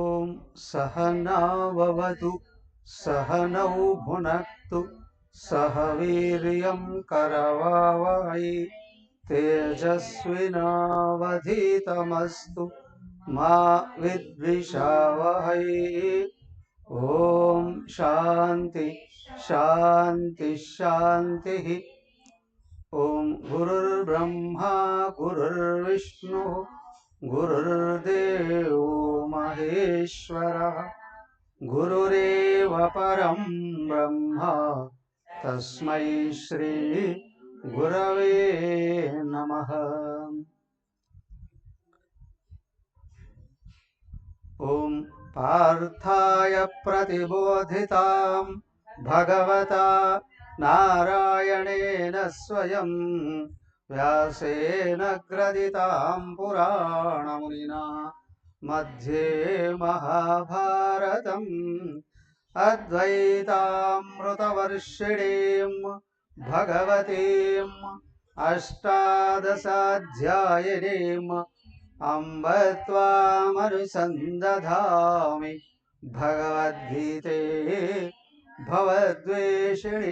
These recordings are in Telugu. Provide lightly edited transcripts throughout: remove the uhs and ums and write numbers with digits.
ఓం సహనావవతు సహనౌ భునక్తు సహ వీర్యం కరవావహై తేజస్వినావధీతమస్తు మా విద్విషావహై. ఓం శాంతి శాంతి శాంతి. ఓం గురుర్బ్రహ్మా గురుర్విష్ణు గురుర్దేవో మహేశ్వరః గురురేవ పరం బ్రహ్మ తస్మై శ్రీ గురవే నమః. ఓం పార్థాయ ప్రతిబోధితాం భగవతా నారాయణేన స్వయం వ్యాసేన గ్రథితాం పురాణమునినా మధ్యే మహాభారతం అద్వైతామృతవర్షిణీం భగవతీం అష్టాదశాధ్యాయినీం అంబ త్వామనుసందధామి భగవద్గీతే భవద్వేషిణీం.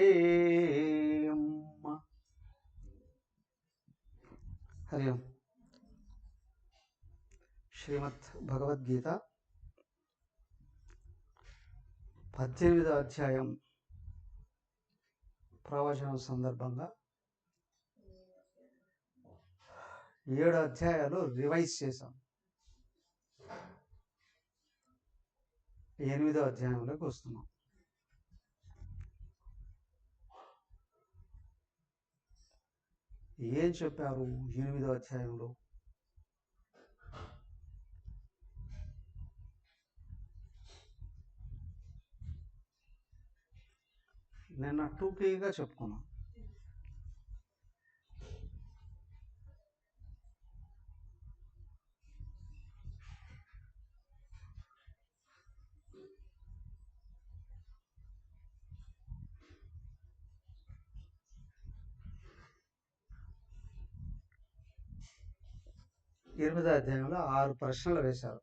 హరి ఓం. శ్రీమద్ భగవద్గీత 18వ అధ్యాయం ప్రవచనం సందర్భంగా 7 అధ్యాయాలు రివైజ్ చేశాం. 8వ అధ్యాయంలోకి వస్తున్నాం. ఏం చెప్పారు 8వ అధ్యాయంలో? నిన్న టూకీగా చెప్పుకున్నాం. ఎనిమిదో అధ్యాయంలో 6 ప్రశ్నలు వేశారు.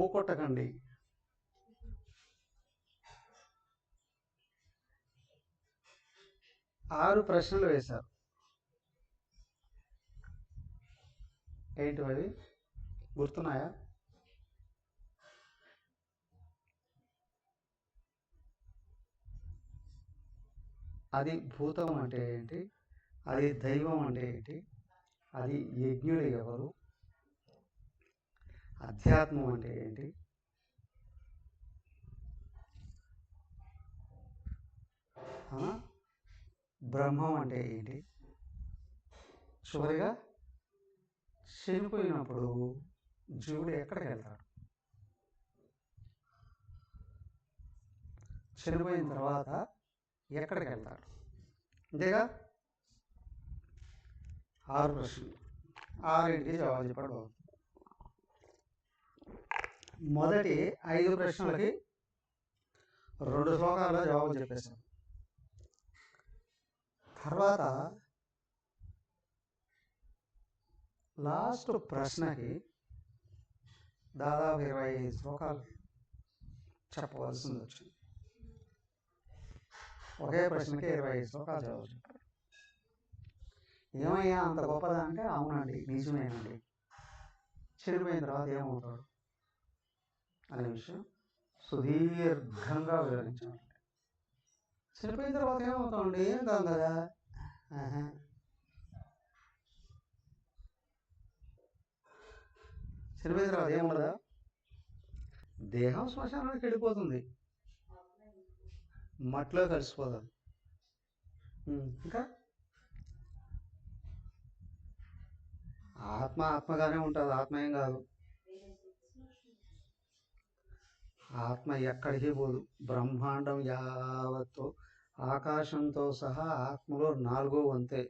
ఓకొట్టకండి. 6 ప్రశ్నలు వేశారు. ఏంటి అవి గుర్తున్నాయా? అది భూతం అంటే ఏంటి? అది దైవం అంటే ఏంటి? అది యజ్ఞుడు ఎవరు? అధ్యాత్మం అంటే ఏంటి? బ్రహ్మం అంటే ఏంటి? చివరిగా చనిపోయినప్పుడు జీవుడు ఎక్కడికి వెళ్తాడు? చనిపోయిన తర్వాత ఎక్కడికి వెళ్తాడు? అంతేగా? 6 ప్రశ్నలు. 6ంటికి జవాబు చెప్పాడు బాబు. మొదటి 5 ప్రశ్నలకి 2 శ్లోకాల్లో జవాబు చెప్పేశాను. తర్వాత లాస్ట్ ప్రశ్నకి దాదాపు 25 శ్లోకాలు చెప్పవలసింది వచ్చింది. ఒకే ప్రశ్నకి 25 శ్లోకాలు జవాబు చెప్పారు. ఏమయ్యా అంత గొప్పదా అంటే, అవునండి నిజమేనండి. చనిపోయిన తర్వాత ఏమవుతాడు అనే విషయం సుదీర్ఘంగా వివరించాలి. చనిపోయిన తర్వాత ఏమవుతామండి? ఏం కాదు కదా. చనిపోయిన తర్వాత ఏముండదా? దేహం శ్మశానానికి వెళ్ళిపోతుంది. మట్టిలో కలిసిపోదాం. ఇంకా ఆత్మ ఆత్మగానే ఉంటుంది, ఆత్మ ఏం కాదు. ఆత్మ ఎక్కడికి పోదు. బ్రహ్మాండం యావత్తు ఆకాశంతో సహా ఆత్మలో 4వ వంతే.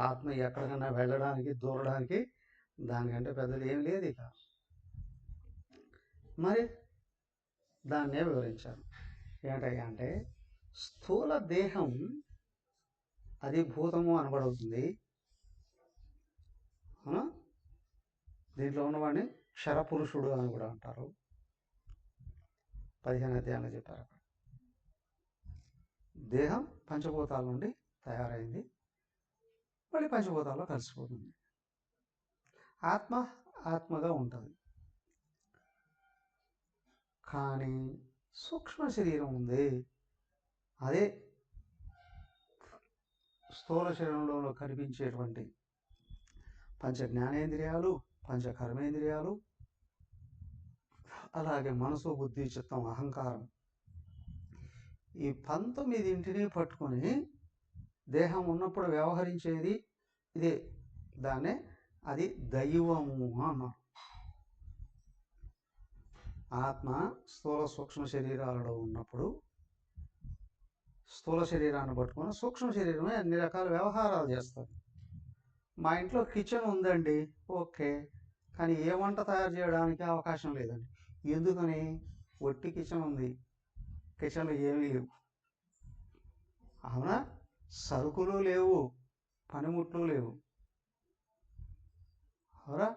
ఆత్మ ఎక్కడికైనా వెళ్ళడానికి దూరడానికి దానికంటే పెద్దది ఏం లేదు. ఇక మరి దాన్నే వివరించాను. ఏంటయ్యా అంటే స్థూల దేహం అది భూతము అనబడుతుంది. దీంట్లో ఉన్నవాడిని క్షరపురుషుడు అని కూడా అంటారు. 15 అధ్యాయంలో చెప్పారు. దేహం పంచభూతాల నుండి తయారైంది, మళ్ళీ పంచభూతాల్లో కలిసిపోతుంది. ఆత్మ ఆత్మగా ఉంటుంది. కానీ సూక్ష్మ శరీరం ఉంది, అదే స్థూల శరీరంలో కనిపించేటువంటి పంచ జ్ఞానేంద్రియాలు, పంచ కర్మేంద్రియాలు, అలాగే మనసు, బుద్ధి, చిత్తం, అహంకారం, ఈ 19 పట్టుకొని దేహం ఉన్నప్పుడు వ్యవహరించేది ఇదే. దాన్నే అది దైవము అన్నారు. ఆత్మ స్థూల సూక్ష్మ శరీరాలలో ఉన్నప్పుడు స్థూల శరీరాన్ని పట్టుకొని సూక్ష్మ శరీరమే అన్ని రకాల వ్యవహారాలు చేస్తుంది. మా ఇంట్లో కిచెన్ ఉందండి, ఓకే, కానీ ఏ వంట తయారు చేయడానికి అవకాశం లేదండి. ఎందుకని? ఒట్టి కిచెన్ ఉంది, కిచెన్లో ఏమీ లేవు. అవునా? సరుకులు లేవు, పనిముట్లు లేవు. అవునా?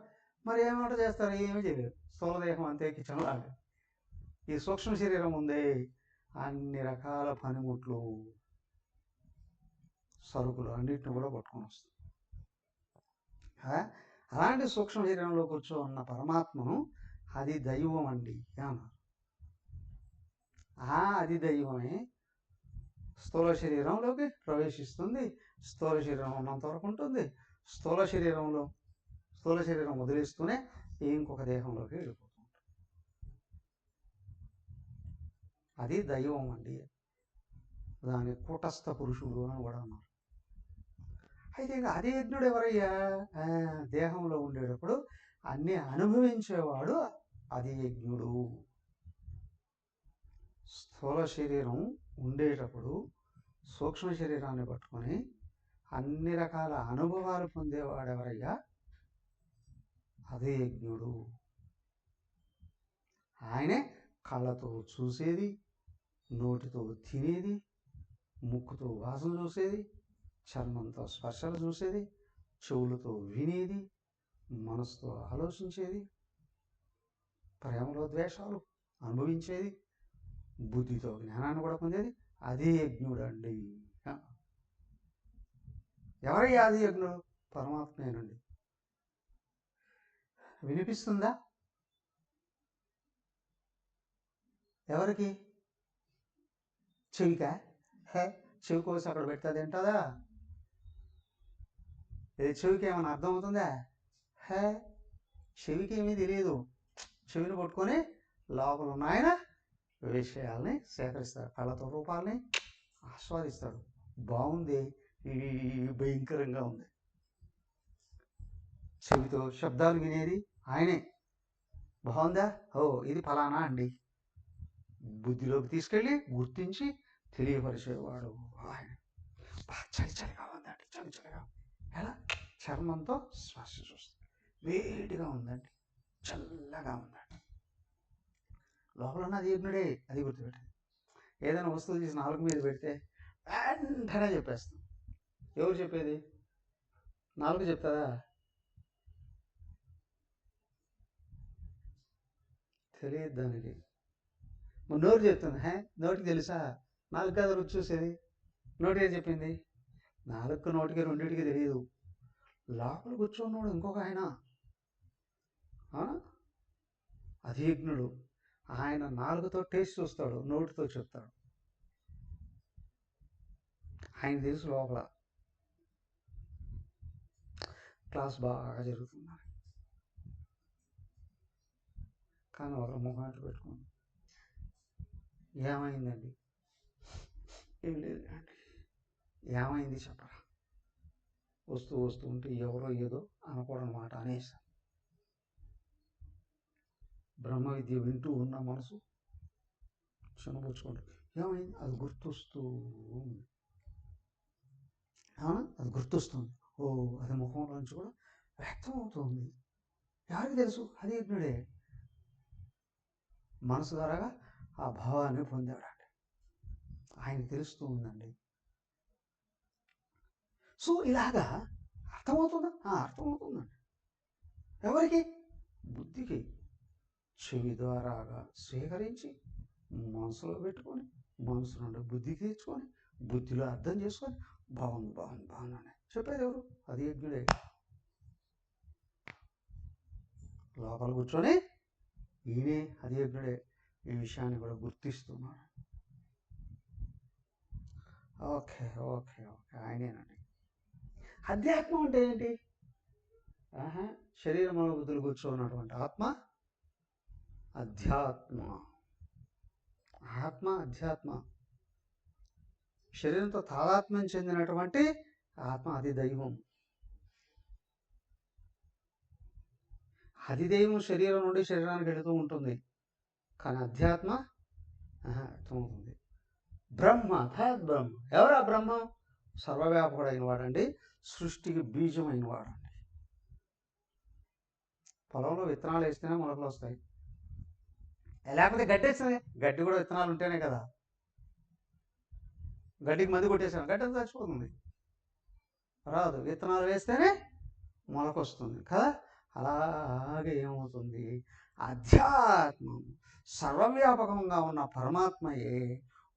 మరి ఏం వంట చేస్తారు? ఏమీ చేయలేరు. స్థూలదేహం అంతే కిచెన్ లాగా. ఈ సూక్ష్మ శరీరం ఉంది, అన్ని రకాల పనిముట్లు, సరుకులు అన్నిటిని కూడా పట్టుకొని వస్తుంది. అలాంటి సూక్ష్మ శరీరంలో కూర్చోన్న పరమాత్మను అది దైవం అండి అన్నారు. అది దైవమే స్థూల శరీరంలోకి ప్రవేశిస్తుంది. స్థూల శరీరం ఉన్నంత వరకు ఉంటుంది. స్థూల శరీరం వదిలేస్తూనే ఇంకొక దేహంలోకి వెళ్ళిపోతుంది. అది దైవం అండి. దాని కూటస్థ పురుషుడు అని కూడా అన్నారు. అయితే ఇంకా అదే యజ్ఞుడు ఎవరయ్యా? దేహంలో ఉండేటప్పుడు అన్నీ అనుభవించేవాడు అది యజ్ఞుడు. స్థూల శరీరం ఉండేటప్పుడు సూక్ష్మ శరీరాన్ని పట్టుకొని అన్ని రకాల అనుభవాలు పొందేవాడు ఎవరయ్యా? అదే యజ్ఞుడు. ఆయనే కళ్ళతో చూసేది, నోటితో తినేది, ముక్కుతో వాసన చూసేది, చర్మంతో స్పర్శలు చూసేది, చెవులతో వినేది, మనసుతో ఆలోచించేది, ప్రేమలో ద్వేషాలు అనుభవించేది, బుద్ధితో జ్ఞానాన్ని కూడా పొందేది అదే యజ్ఞుడు అండి. ఎవరయ్యా అది యజ్ఞుడు? పరమాత్మేనండి. వినిపిస్తుందా? ఎవరికి? చెవికా? చెవి కోసి అక్కడ పెడుతుంది ఏంటదా? చెవికి ఏమైనా అర్థం అవుతుందా? చెవికి ఏమీ తెలియదు. చెవిని పట్టుకొని లోపల ఉన్న ఆయన విషయాల్ని సేకరిస్తాడు, కళ్ళతో రూపాలని ఆస్వాదిస్తాడు. బాగుంది, భయంకరంగా ఉంది. చెవితో శబ్దాలు వినేది ఆయనే. బాగుందా? ఇది ఫలానా అండి. బుద్ధిలోకి తీసుకెళ్ళి గుర్తించి తెలియపరిచేవాడు ఆయన. చలిగా ఉందండి, చలిగా. ఎలా? చర్మంతో స్పర్శ చూస్తుంది. వేడిగా ఉందండి, చల్లగా ఉందండి. లోపల ఉన్నది యజ్ఞుడే, అది గుర్తుపెట్టండి. ఏదైనా వస్తువు తీసి నాలుగు మీద పెడితే వెంటనే చెప్పేస్తాం. ఎవరు చెప్పేది? నాలుగు చెప్తుందా? తెలియదు దానికి. నోరు చెప్తుంది. నోటికి తెలుసా? నాలుగు కదా రుచి చూసేది. నోటికే చెప్పింది. నాలుగు నోటికి రెండింటికి తెలియదు. లోపల కూర్చున్నాడు ఇంకొక ఆయన, అది యజ్ఞుడు. ఆయన నాలుగుతో టేస్ట్ చూస్తాడు, నోటితో చెప్తాడు. ఆయన తెలుసు లోపల క్లాస్ బాగా జరుగుతుంది, కానీ ఒక ముఖం అట్లా పెట్టుకోండి. ఏమైందండి? ఏం లేదు అండి. ఏమైంది చెప్పరా? వస్తూ వస్తూ ఉంటే ఎవరో ఏదో అనకూడని మాట అనేసి బ్రహ్మ విద్య వింటూ ఉన్న మనసు చిన్నపుచ్చుకుంటుంది. ఏమైంది? అది గుర్తొస్తూ ఉంది. అది గుర్తొస్తుంది. ఓ, అది ముఖంలోంచి కూడా వ్యక్తం అవుతుంది. ఎవరికి తెలుసు? అది యజ్ఞుడే మనసు ద్వారా ఆ భావాన్ని పొందాడండి. ఆయనకు తెలుస్తూ ఉందండి. సో ఇలాగా అర్థమవుతుందా? అర్థమవుతుందండి. ఎవరికి? బుద్ధికి. చెవి ద్వారాగా స్వీకరించి మనసులో పెట్టుకొని మనసు నుండి బుద్ధికి తెచ్చుకొని బుద్ధిలో అర్థం చేసుకొని బాగుంది బాగుంది బాగుంది అని చెప్పేది ఎవరు? అది యజ్ఞుడే. లోపల కూర్చొని ఈయనే అది యజ్ఞుడే ఈ విషయాన్ని కూడా గుర్తిస్తున్నాడు. ఓకే ఓకే ఓకే ఆయనేనండి. అధ్యాత్మం అంటే ఏంటి? శరీరం బుద్ధులు కూర్చోన్నటువంటి ఆత్మ అధ్యాత్మ. ఆత్మ అధ్యాత్మ. శరీరంతో తాదాత్మ్యం చెందినటువంటి ఆత్మ అది దైవం. అది దైవం శరీరం నుండి శరీరానికి వెళుతూ ఉంటుంది. కానీ అధ్యాత్మ అర్థమవుతుంది. బ్రహ్మ బ్రహ్మ. ఎవరా బ్రహ్మ? సర్వవ్యాపకుడైన వాడండి. సృష్టికి బీజమైన వాడండి. పొలంలో విత్తనాలు వేస్తేనే మొలకలు వస్తాయి. లేకపోతే గడ్డి వేస్తుంది. గడ్డి కూడా విత్తనాలు ఉంటేనే కదా. గడ్డికి మందు కొట్టేసాను, గడ్డి అంతా చచ్చిపోతుంది, రాదు. విత్తనాలు వేస్తేనే మొలకొస్తుంది కదా. అలాగే ఏమవుతుంది? అధ్యాత్మం సర్వవ్యాపకంగా ఉన్న పరమాత్మయే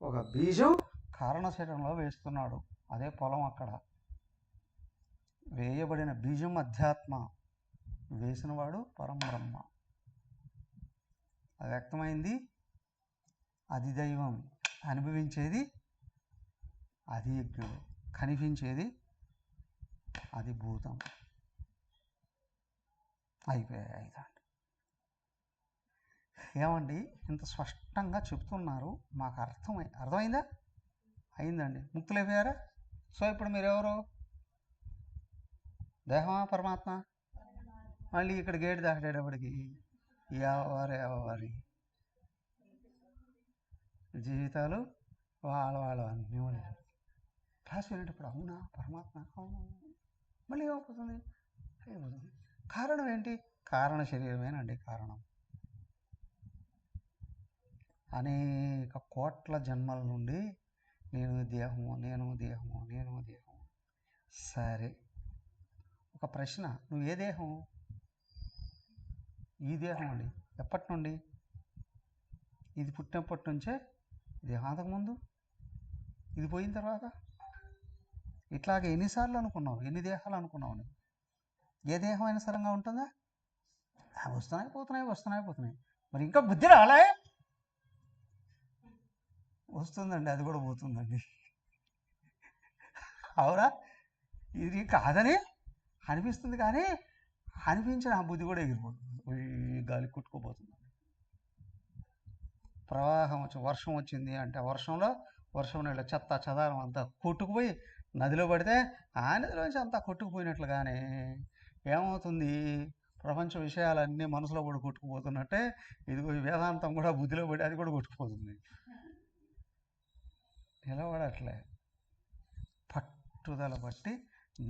ఒక బీజం కారణ శరీరంలో వేస్తున్నాడు. అదే పొలం. అక్కడ వేయబడిన బీజం అధ్యాత్మ, వేసినవాడు పరబ్రహ్మ. అది వ్యక్తమైంది అది దైవం, అనుభవించేది అది యజ్ఞుడు, కనిపించేది అది భూతం. అయిపోయాయి. ఏమండి ఇంత స్పష్టంగా చెప్తున్నారు, మాకు అర్థమైందా? అయిందండి. ముక్తులైపోయారా? సో ఇప్పుడు మీరెవరు? దేహమా పరమాత్మ? మళ్ళీ ఇక్కడ గేటు దాటేటప్పటికి ఎవరి జీవితాలు వాళ్ళ అన్నీ క్లాస్ వినేటప్పుడు అవునా పరమాత్మ, అవును, మళ్ళీ ఏమైపోతుంది? అయిపోతుంది. కారణం ఏంటి? కారణ శరీరమేనండి కారణం. అనేక కోట్ల జన్మల నుండి నేను దేహము నేను దేహము నేను దేహము. సరే, ఒక ప్రశ్న, నువ్వు ఏ దేహం? ఈ దేహం అండి. ఎప్పటి నుండి? ఇది పుట్టినప్పటి నుంచే దేహం. అంతకుముందు ఇది పోయిన తర్వాత ఇట్లాగే ఎన్నిసార్లు అనుకున్నావు? ఎన్ని దేహాలు అనుకున్నావు? నువ్వు ఏ దేహం అయినా సరంగా ఉంటుందా? వస్తున్నాయి పోతున్నాయి వస్తున్నాయి పోతున్నాయి. మరి ఇంకా బుద్ధి రాలే? వస్తుందండి, అది కూడా పోతుందండి. అవునా? ఇది కాదని అనిపిస్తుంది, కానీ అనిపించిన ఆ బుద్ధి కూడా ఎగిరిపోతుంది, గాలి కొట్టుకోపోతుంది. ప్రవాహం వచ్చి వర్షం వచ్చింది అంటే వర్షం నీళ్ళ చెత్త చెదారం అంతా కొట్టుకుపోయి నదిలో పడితే ఆ నదిలోంచి అంతా కొట్టుకుపోయినట్లుగానే ఏమవుతుంది? ప్రపంచ విషయాలన్నీ మనసులో పడి కొట్టుకుపోతున్నట్టే ఇదిగో వేదాంతం కూడా బుద్ధిలో పడి అది కూడా కొట్టుకుపోతుంది. నిలబడట్లే. పట్టుదల బట్టి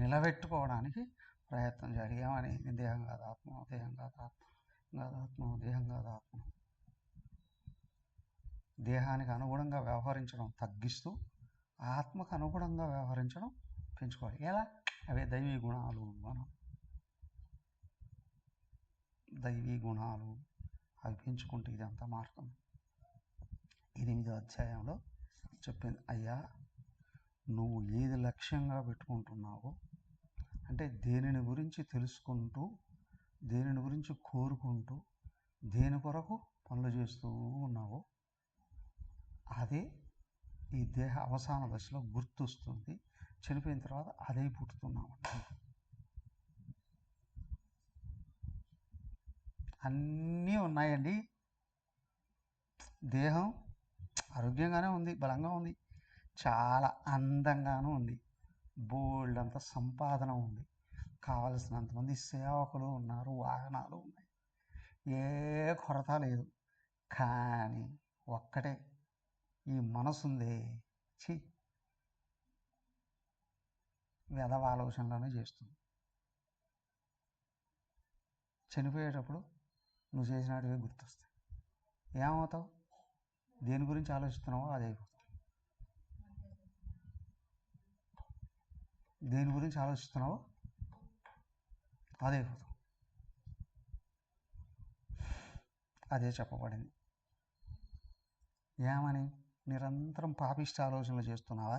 నిలబెట్టుకోవడానికి ప్రయత్నం చేయాలి. ఏమని? దేహం కాదు ఆత్మ, దేహం కాదు ఆత్మ, కాదు ఆత్మ, దేహం కాదు ఆత్మ. దేహానికి అనుగుణంగా వ్యవహరించడం తగ్గిస్తూ ఆత్మకు అనుగుణంగా వ్యవహరించడం పెంచుకోవాలి. ఎలా? అవే దైవీ గుణాలు. మనం దైవీ గుణాలు అవి పెంచుకుంటే ఇదంతా మారుతుంది. 8వ అధ్యాయంలో చెప్పింది, అయ్యా నువ్వు ఏది లక్ష్యంగా పెట్టుకుంటున్నావో, అంటే దేనిని గురించి తెలుసుకుంటూ, దేనిని గురించి కోరుకుంటూ, దేని కొరకు పనులు చేస్తూ ఉన్నావో అదే ఈ దేహ అవసాన దశలో గుర్తొస్తుంది. చనిపోయిన తర్వాత అదే పుట్టుతున్నామండి. అన్నీ ఉన్నాయండి. దేహం ఆరోగ్యంగానే ఉంది, బలంగా ఉంది, చాలా అందంగానూ ఉంది, బోల్డంత సంపాదన ఉంది, కావలసినంతమంది సేవకులు ఉన్నారు, వాహనాలు ఉన్నాయి, ఏ కొరత లేదు. కానీ ఒక్కటే, ఈ మనసుందే చి వెధవ ఆలోచనలోనే చేస్తుంది. చనిపోయేటప్పుడు నువ్వు చేసినట్టుగా గుర్తొస్తాయి. ఏమవుతావు? దేని గురించి ఆలోచిస్తున్నావో అది అయిపోతుంది. దేని గురించి ఆలోచిస్తున్నావో అదైపోతావు. అదే చెప్పబడింది. ఏమని? నిరంతరం పాపిష్ట ఆలోచనలు చేస్తున్నావా?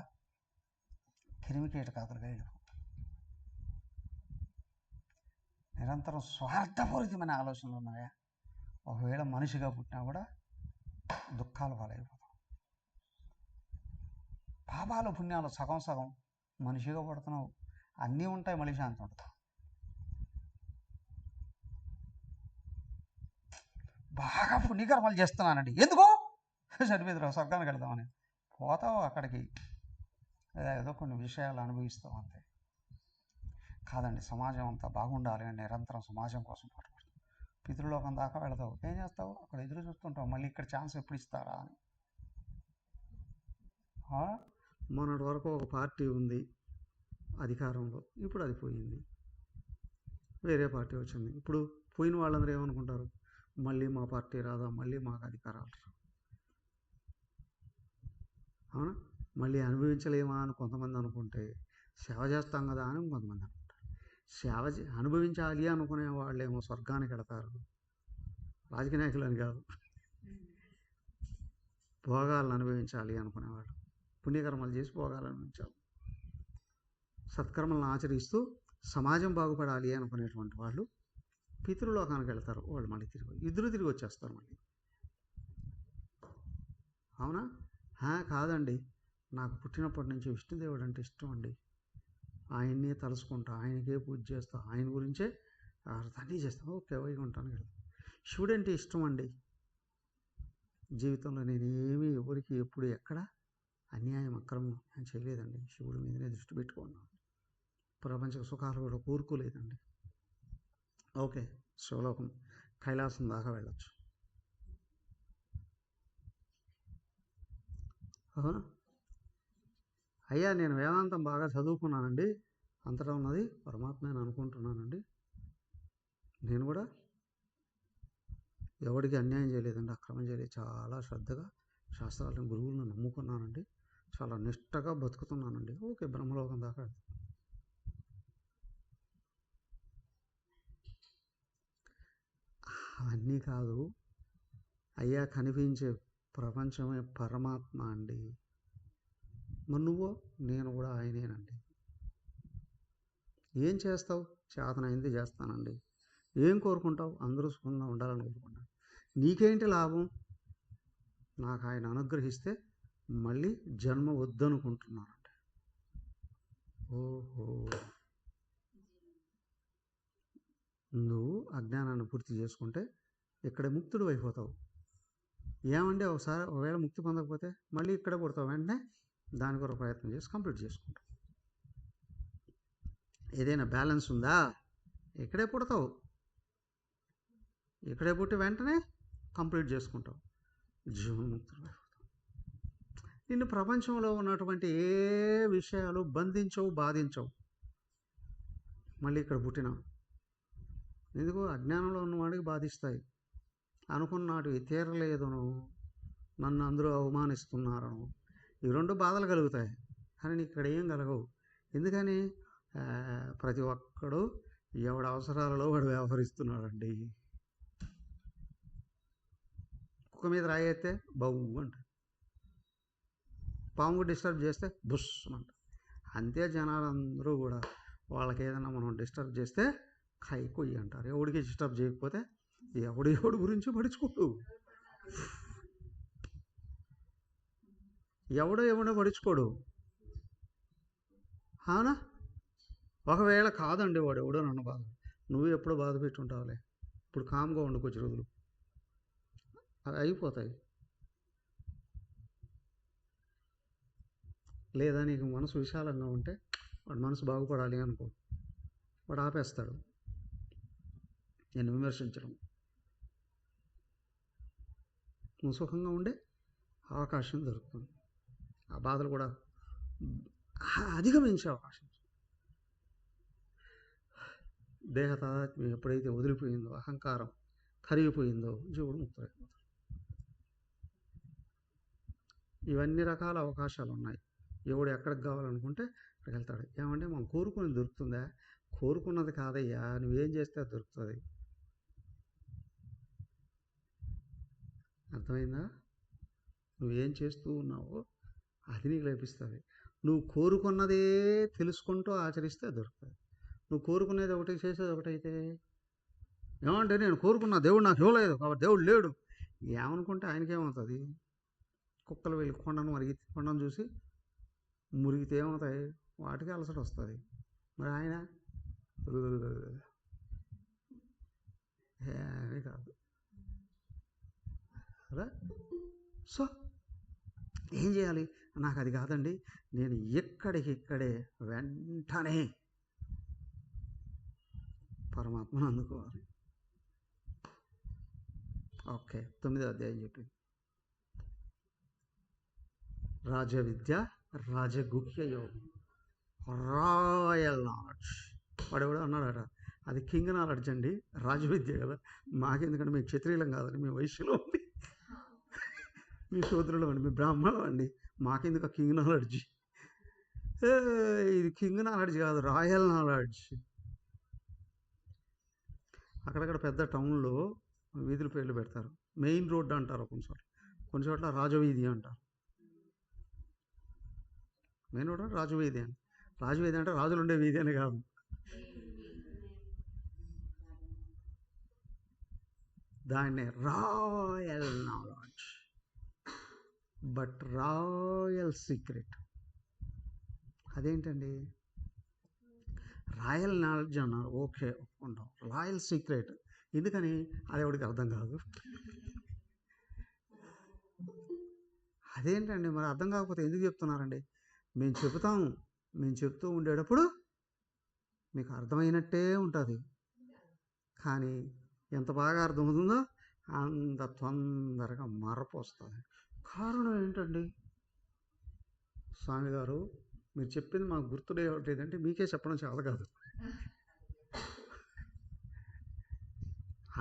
క్రిమికీటకాదులుగా వెళ్ళిపో. నిరంతరం స్వార్థపూరితమైన ఆలోచనలు ఉన్నాయా? ఒకవేళ మనిషిగా పుట్టినా కూడా దుఃఖాలు పాలైపోతాం. పాపాలు పుణ్యాలు సగం సగం. మనిషిగా పడుతున్నావు, అన్నీ ఉంటాయి, మనిషి అంత ఉంటుంది. బాగా పుణ్యకర్మలు చేస్తున్నానండి, ఎందుకో చనిపోయిద్దాం స్వర్గానికి వెళ్దామని పోతావు. అక్కడికి ఏదో కొన్ని విషయాలు అనుభవిస్తావు అంతే. కాదండి, సమాజం అంతా బాగుండాలి అని నిరంతరం సమాజం కోసం పాటుపడతావు. పితృలోకం దాకా వెళతావు, ఏం చేస్తావు? అక్కడ ఎదురు చూస్తుంటావు, మళ్ళీ ఇక్కడ ఛాన్స్ ఎప్పుడు ఇస్తారా అని. మొన్నటి వరకు ఒక పార్టీ ఉంది అధికారంలో, ఇప్పుడు అది పోయింది, వేరే పార్టీ వచ్చింది. ఇప్పుడు పోయిన వాళ్ళందరూ ఏమనుకుంటారు? మళ్ళీ మా పార్టీ రాదా, మళ్ళీ మాకు అధికారాలు రా, అవునా? మళ్ళీ అనుభవించలేమా అని కొంతమంది అనుకుంటే, సేవ చేస్తాం కదా అని కొంతమంది అనుకుంటారు. అనుభవించాలి అనుకునే వాళ్ళేమో స్వర్గానికి వెళతారు, రాజకీయ నాయకులు అని కాదు, భోగాలను అనుభవించాలి అనుకునేవాళ్ళు, పుణ్యకర్మలు చేసి భోగాలు అనుభవించాలి, సత్కర్మలను ఆచరిస్తూ సమాజం బాగుపడాలి అనుకునేటువంటి వాళ్ళు పితృలోకానికి వెళ్తారు. వాళ్ళు మళ్ళీ తిరిగి వచ్చేస్తారు మళ్ళీ. అవునా? కాదండి, నాకు పుట్టినప్పటి నుంచి విష్ణుదేవుడు అంటే ఇష్టం అండి, ఆయన్నే తలుసుకుంటా, ఆయనకే పూజ చేస్తా, ఆయన గురించే అన్నీ చేస్తాను, ఓకే వైకుంఠానికి వెళ్తాను. శివుడు అంటే ఇష్టం అండి, జీవితంలో నేను ఏమీ ఎవరికి ఎప్పుడు ఎక్కడ అన్యాయం అక్రమం నేను చేయలేదండి, శివుడి మీదనే దృష్టి పెట్టుకున్నాను, ప్రపంచ సుఖాలు కూడా కోరుకోలేదండి. ఓకే, శివలోకం కైలాసం దాకా వెళ్ళచ్చు. అయ్యా, నేను వేదాంతం బాగా చదువుకున్నానండి, అంతటా ఉన్నది పరమాత్మ అని అనుకుంటున్నానండి, నేను కూడా ఎవరికి అన్యాయం చేయలేదండి, అక్రమం చేయలేదు, చాలా శ్రద్ధగా శాస్త్రాలను గురువులను నమ్ముకున్నానండి, చాలా నిష్టగా బతుకుతున్నానండి. ఓకే, బ్రహ్మలోకం దాకా. అవన్నీ కాదు అయ్యా, కనిపించే ప్రపంచమే పరమాత్మ అండి, మరి నువ్వు నేను కూడా ఆయనేనండి. ఏం చేస్తావు? చేతనైంది చేస్తానండి. ఏం కోరుకుంటావు? అందరూ సుఖంగా ఉండాలని కోరుకుంటాను. నీకేంటి లాభం? నాకు ఆయన అనుగ్రహిస్తే మళ్ళీ జన్మ వద్దనుకుంటున్నానండి. ఓహో, నువ్వు అజ్ఞానాన్ని పూర్తి చేసుకుంటే ఇక్కడే ముక్తుడు అయిపోతావు. ఏమంటే ఒకవేళ ముక్తి పొందకపోతే మళ్ళీ ఇక్కడే పుడతావు, వెంటనే దాని కొరకు ప్రయత్నం చేసి కంప్లీట్ చేసుకుంటావు. ఏదైనా బ్యాలెన్స్ ఉందా? ఇక్కడే పుడతావు, ఇక్కడే పుట్టి వెంటనే కంప్లీట్ చేసుకుంటావు, జీవన్ముక్తుడు అయిపోతావు. నిన్ను ప్రపంచంలో ఉన్నటువంటి ఏ విషయాలు బంధించవు, బాధించవు. మళ్ళీ ఇక్కడ పుట్టినావు ఎందుకు? అజ్ఞానంలో ఉన్నవాడికి బాధిస్తాయి. అనుకున్నాటివి తీరలేదును, నన్ను అందరూ అవమానిస్తున్నారను, ఈ రెండు బాధలు కలుగుతాయి. కానీ నీకు ఇక్కడ ఏం కలగవు. ఎందుకని? ప్రతి ఒక్కడు ఎవడి అవసరాలలో వాడు వ్యవహరిస్తున్నాడండి. కుక్క మీద రాయితే బౌ అంట, పాము డిస్టర్బ్ చేస్తే బుష్ అంట. అంతే, జనాలందరూ కూడా వాళ్ళకి ఏదైనా మనం డిస్టర్బ్ చేస్తే కై కొయ్యి అంటారు. ఎవడికి డిస్టర్బ్ చేయకపోతే ఎవడి గురించి పడుచుకోడు, ఎవడో పడుచుకోడు. అవునా? ఒకవేళ కాదండి, వాడు ఎవడో నన్ను బాధ, నువ్వు ఎప్పుడో బాధ పెట్టుంటావులే, ఇప్పుడు కామ్గా ఉండు, కొంచెం రోజులు అవి అయిపోతాయి. లేదా నీకు మనసు విశాలంగా ఉంటే వాడు మనసు బాగుపడాలి అనుకో, వాడు ఆపేస్తాడు నేను విమర్శించడం. నువ్వు సుఖంగా ఉండే అవకాశం దొరుకుతుంది. ఆ బాధలు కూడా అధిగమించే అవకాశం. దేహతాత్మ్యం ఎప్పుడైతే వదిలిపోయిందో, అహంకారం కరిగిపోయిందో జీవుడు ముక్తుడైపోతాడు. ఇవన్నీ రకాల అవకాశాలు ఉన్నాయి. ఎవడు ఎక్కడికి కావాలనుకుంటే అక్కడికి వెళ్తాడు. ఏమంటే మనం కోరుకున్నది దొరుకుతుందా? కోరుకున్నది కాదయ్యా, నువ్వేం చేస్తే అది దొరుకుతుంది. అర్థమైందా? నువ్వేం చేస్తూ ఉన్నావో అది నీకు లభిస్తుంది. నువ్వు కోరుకున్నదే తెలుసుకుంటూ ఆచరిస్తే దొరుకుతుంది. నువ్వు కోరుకునేది ఒకటి, చేసేది ఒకటైతే ఏమంటే నేను కోరుకున్న దేవుడు నాకు ఇవ్వలేదు కాబట్టి దేవుడు లేడు ఏమనుకుంటే ఆయనకేమవుతుంది? కుక్కలు వెళ్ళి కొండను చూసి మురిగితే ఏమవుతాయి? వాటికి అలసట వస్తుంది. మరి ఆయన ఏమీ కాదు కదా. సో ఏం చేయాలి? నాకు అది కాదండి, నేను ఇక్కడే వెంటనే పరమాత్మను అందుకోవాలి. ఓకే, 9వ అధ్యాయం చెప్పింది రాజవిద్య, రాజగుహ్య యోగం, రాయల్ నాలెడ్జ్. వాడెవడో అన్నాడట, అది కింగ్ నాలెడ్జ్ అండి, రాజవిద్య కదా. మాకెందుకంటే మేము క్షత్రియులం కాదండి, మేము వైశ్యులు అండి, మీ శూద్రులు అండి, మీ బ్రాహ్మణులు అండి, మాకెందుకు కింగ్ నాలెడ్జ్? ఇది కింగ్ నాలెడ్జ్ కాదు, రాయల్ నాలెడ్జ్. అక్కడక్కడ పెద్ద టౌన్లో వీధుల పేర్లు పెడతారు. మెయిన్ రోడ్డు అంటారు కొన్ని చోట్ల రాజవీధి అంటారు. మెయిన్ రోడ్ రాజవీధి అని. రాజవీధి అంటే రాజులు ఉండే వీధి అని కాదు. దాన్నే royal knowledge, but royal secret. అదేంటండి రాయల్ నాలెడ్జ్ అన్నారు? ఓకే, ఒప్పుకుంటాం. రాయల్ సీక్రెట్ ఎందుకని? అది ఎవడికి అర్థం కాదు. అదేంటండి మరి అర్థం కాకపోతే ఎందుకు చెప్తున్నారండి? మేము చెబుతాము, మేము చెప్తూ ఉండేటప్పుడు మీకు అర్థమైనట్టే ఉంటుంది, కానీ ఎంత బాగా అర్థమవుతుందో అంత తొందరగా మరపు వస్తుంది. కారణం ఏంటండి? స్వామి గారు మీరు చెప్పింది మాకు గుర్తులేదంటే మీకే చెప్పడం చాలా కాదు.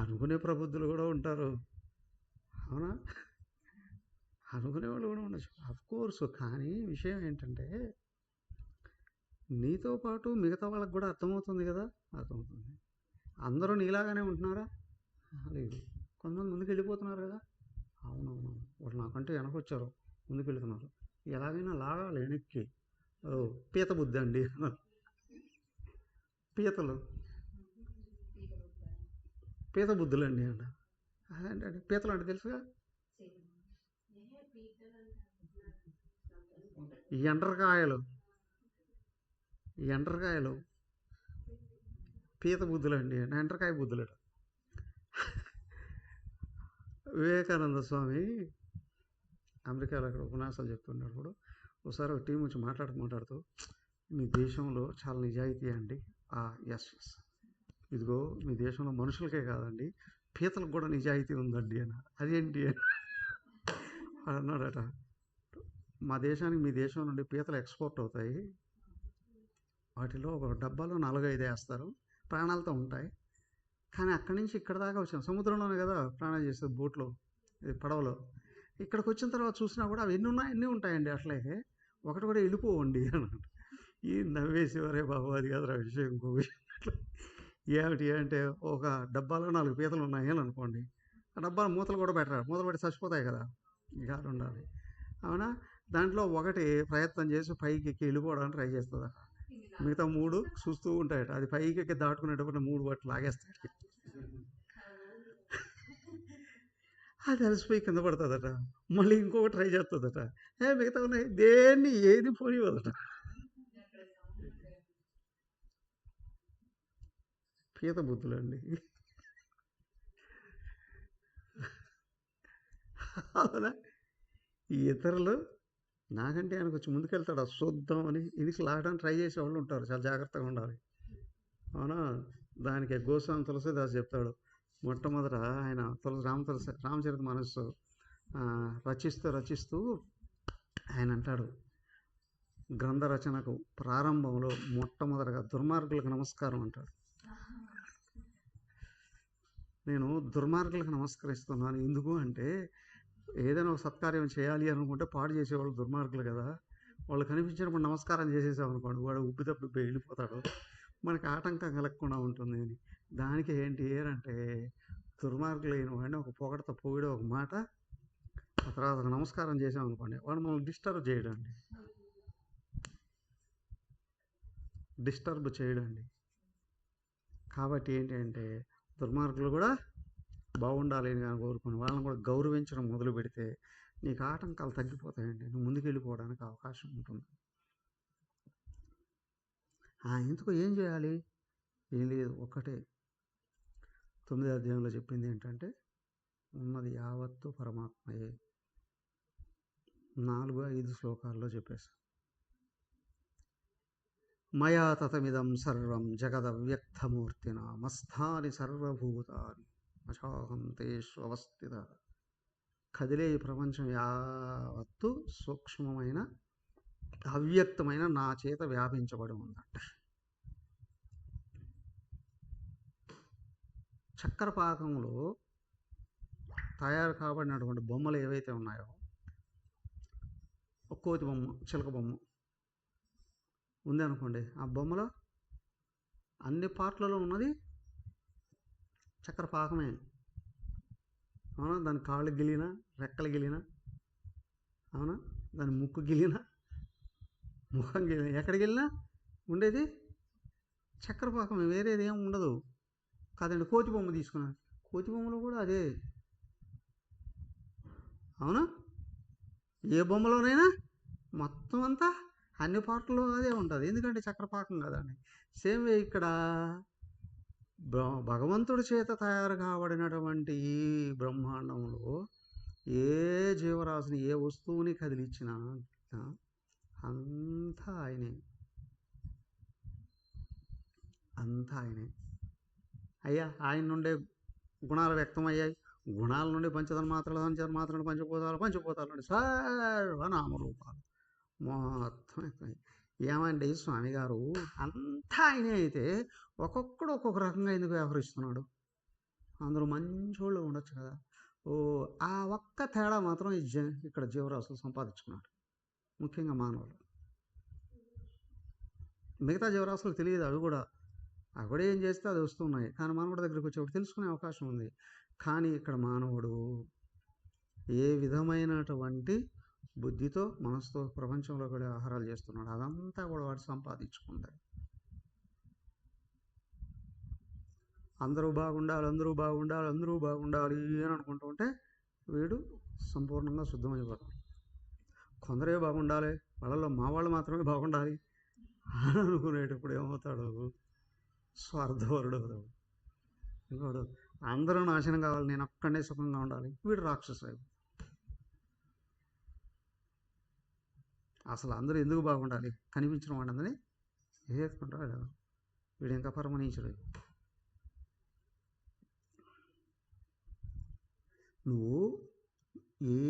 అనుకునే ప్రబుద్ధులు కూడా ఉంటారు, అవునా? అనుకునే వాళ్ళు కూడా ఉండొచ్చు, అఫ్కోర్స్. కానీ విషయం ఏంటంటే నీతో పాటు మిగతా వాళ్ళకి కూడా అర్థమవుతుంది కదా. అర్థమవుతుంది. అందరూ నీలాగానే ఉంటున్నారా? లేదు, కొంతమంది ముందుకు వెళ్ళిపోతున్నారు కదా. అవునవును, వాళ్ళు నాకంటే వెనకొచ్చారు, ముందుకు వెళ్తున్నారు, ఎలాగైనా లాగాలి వెనక్కి. ఓ పీత బుద్ధి అండి, పీత బుద్ధులు అండి అంట. అదేంటండి పీతలు అంటే తెలుసుగా, ఎండ్రకాయలు పీత బుద్ధులు అండి, ఎండ్రకాయ బుద్ధులు. వివేకానంద స్వామి అమెరికాలో అక్కడ ఉపన్యాసాలు చెప్తున్నప్పుడు ఒకసారి ఒక టీం వచ్చి మాట్లాడుతూ మీ దేశంలో చాలా నిజాయితీ అండి. ఎస్, ఇదిగో మీ దేశంలో మనుషులకే కాదండి పీతలకు కూడా నిజాయితీ ఉందండి అన్నారు. అదేంటి అని అన్నాడట. మా దేశానికి మీ దేశం నుండి పీతలు ఎక్స్పోర్ట్ అవుతాయి, వాటిలో ఒక డబ్బాలో 4-5 వేస్తారు, ప్రాణాలతో ఉంటాయి. కానీ అక్కడి నుంచి ఇక్కడ దాకా వచ్చాం, సముద్రంలోనే కదా ప్రాణాలు చేసేది, బోట్లో పడవలో. ఇక్కడికి వచ్చిన తర్వాత చూసినా కూడా అవి ఎన్ని ఉంటాయండి, అట్లే ఒకటి కూడా వెళ్ళిపోవండి అన్నట్టు. ఈ నవ్వేసేవారే బాబు, అది కాదురా విషయం. ఇంకో విషయం ఏమిటి అంటే, ఒక డబ్బాలో 4 పీతలు ఉన్నాయి అని అనుకోండి, ఆ డబ్బాలో మూతలు కూడా పెట్టరాడు, మూతలు పెట్టి చచ్చిపోతాయి కదా, గాలి ఉండాలి, అవునా? దాంట్లో ఒకటి ప్రయత్నం చేసి పైకి ఎక్కి వెళ్ళిపోవడానికి ట్రై చేస్తుంది, మిగతా 3 చూస్తూ ఉంటాయట. అది పైకి ఎక్కి దాటుకునేటప్పుడు 3 బట్టి లాగేస్తాయి, అది అలసిపోయి కింద పడుతుందట, మళ్ళీ ఇంకొక ట్రై చేస్తుందట, మిగతా ఉన్నాయి దేన్ని ఏది పోనివ్వదట. పీత బుద్ధులు అండి, అవునా? ఇతరులు నాకంటే ఆయన కొంచెం ముందుకెళ్తాడు అది చూద్దాం అని ఇనికి లాగడానికి ట్రై చేసే వాళ్ళు ఉంటారు. చాలా జాగ్రత్తగా ఉండాలి. అవునా? దానికి గోస్వామి తులసీదాస్ చెప్తాడు. మొట్టమొదట ఆయన రామచరితమానస్ రచిస్తూ ఆయన అంటాడు, గ్రంథ రచనకు ప్రారంభంలో మొట్టమొదటగా దుర్మార్గులకు నమస్కారం అంటాడు. నేను దుర్మార్గులకు నమస్కరిస్తున్నాను. ఎందుకు అంటే ఏదైనా ఒక సత్కార్యం చేయాలి అనుకుంటే పాడు చేసేవాళ్ళు దుర్మార్గులు కదా. వాళ్ళు కనిపించినప్పుడు నమస్కారం చేసేసామనుకోండి, వాడు ఉబ్బి వెళ్ళిపోతాడు, మనకి ఆటంకం కలగకుండా ఉంటుంది అని. దానికి ఏంటి అంటే దుర్మార్గులైన వాడిని ఒక పొగడత పొగిడే ఒక మాట, ఆ తర్వాత ఒక నమస్కారం చేసామనుకోండి, వాడు మనల్ని డిస్టర్బ్ చేయడండి. కాబట్టి ఏంటి అంటే దుర్మార్గులు కూడా బాగుండాలి అని కోరుకుని వాళ్ళని కూడా గౌరవించడం మొదలు పెడితే నీకు ఆటంకాలు తగ్గిపోతాయండి. నువ్వు ముందుకు వెళ్ళిపోవడానికి అవకాశం ఉంటుంది. ఎందుకు ఏం చేయాలి? ఏం లేదు, ఒక్కటే 9వ అధ్యాయంలో చెప్పింది ఏంటంటే ఉన్నది యావత్తు పరమాత్మయే. 4-5 శ్లోకాల్లో చెప్పేసి, మయా తతమిదం సర్వం జగదవ్యక్తమూర్తిన మస్థాని సర్వభూతాని అచాహంతేష్వస్థిత. కదిలే ఈ ప్రపంచం యావత్తు సూక్ష్మమైన అవ్యక్తమైన నా చేత వ్యాపించబడి ఉందంట. చక్కెర పాకంలో తయారు కాబడినటువంటి బొమ్మలు ఏవైతే ఉన్నాయో, ఒక కోతి బొమ్మ, చిలక బొమ్మ ఉంది అనుకోండి, ఆ బొమ్మలో అన్ని పార్ట్లలో ఉన్నది చక్కెర పాకమే. అవునా? దాని కాళ్ళు గిలినా, రెక్కలు గిలినా, అవునా, దాని ముక్కు గిలినా, ముఖం గిలినా, ఎక్కడికి వెళ్ళినా ఉండేది చక్కెర పాకమే, వేరేది ఏం ఉండదు కాదండి. కోతి బొమ్మ తీసుకున్నాను, కోతి బొమ్మలో కూడా అదే. అవునా? ఏ బొమ్మలోనైనా మొత్తం అంతా అన్ని పార్ట్లో అదే ఉంటుంది, ఎందుకంటే చక్రపాకం కదండి. సేమ్ వే ఇక్కడ భగవంతుడి చేత తయారు కాబడినటువంటి ఈ బ్రహ్మాండంలో ఏ జీవరాశిని, ఏ వస్తువుని కదిలిచ్చినా అంతా ఆయనే, అంతా ఆయనే. అయ్యా, ఆయన నుండే గుణాలు వ్యక్తమయ్యాయి. గుణాల నుండి పంచతన్మాత్రలు పంచభూతాల నుండి సర్వనామరూపాలు మొత్తం. ఏమండి స్వామి గారు, అంతా ఆయనే అయితే ఒక్కొక్కడు ఒక్కొక్క రకంగా ఎందుకు వ్యవహరిస్తున్నాడు? అందరూ మంచోళ్ళు ఉండొచ్చు కదా. ఆ ఒక్క తేడా మాత్రం ఇక్కడ జీవరాశులు సంపాదించుకున్నాడు, ముఖ్యంగా మానవులు. మిగతా జీవరాశులకు తెలియదు, అవి కూడా ఏం చేస్తే అది వస్తున్నాయి, కానీ మానవుడి దగ్గరికి వచ్చేప్పుడు తెలుసుకునే అవకాశం ఉంది. కానీ ఇక్కడ మానవుడు ఏ విధమైనటువంటి బుద్ధితో, మనసుతో ప్రపంచంలో కూడా ఆహారాలు చేస్తున్నాడు, అదంతా కూడా వాడు సంపాదించుకుంది. అందరూ బాగుండాలి అని అనుకుంటూ ఉంటే వీడు సంపూర్ణంగా శుద్ధమైపోతాడు. కొందరే బాగుండాలి, వాళ్ళలో మా వాళ్ళు మాత్రమే బాగుండాలి అని అనుకునేటప్పుడు ఏమవుతాడు? స్వార్థపరుడు అవుతాడు. ఇంకోడు అందరూ నాశనం కావాలి, నేను ఒక్కడే సుఖంగా ఉండాలి, వీడు రాక్షసుడు. అసలు అందరూ ఎందుకు బాగుండాలి? కనిపించిన వాడందని చేసుకుంటాడు, వీడు ఇంకా పరమనీచుడు. నువ్వు ఏ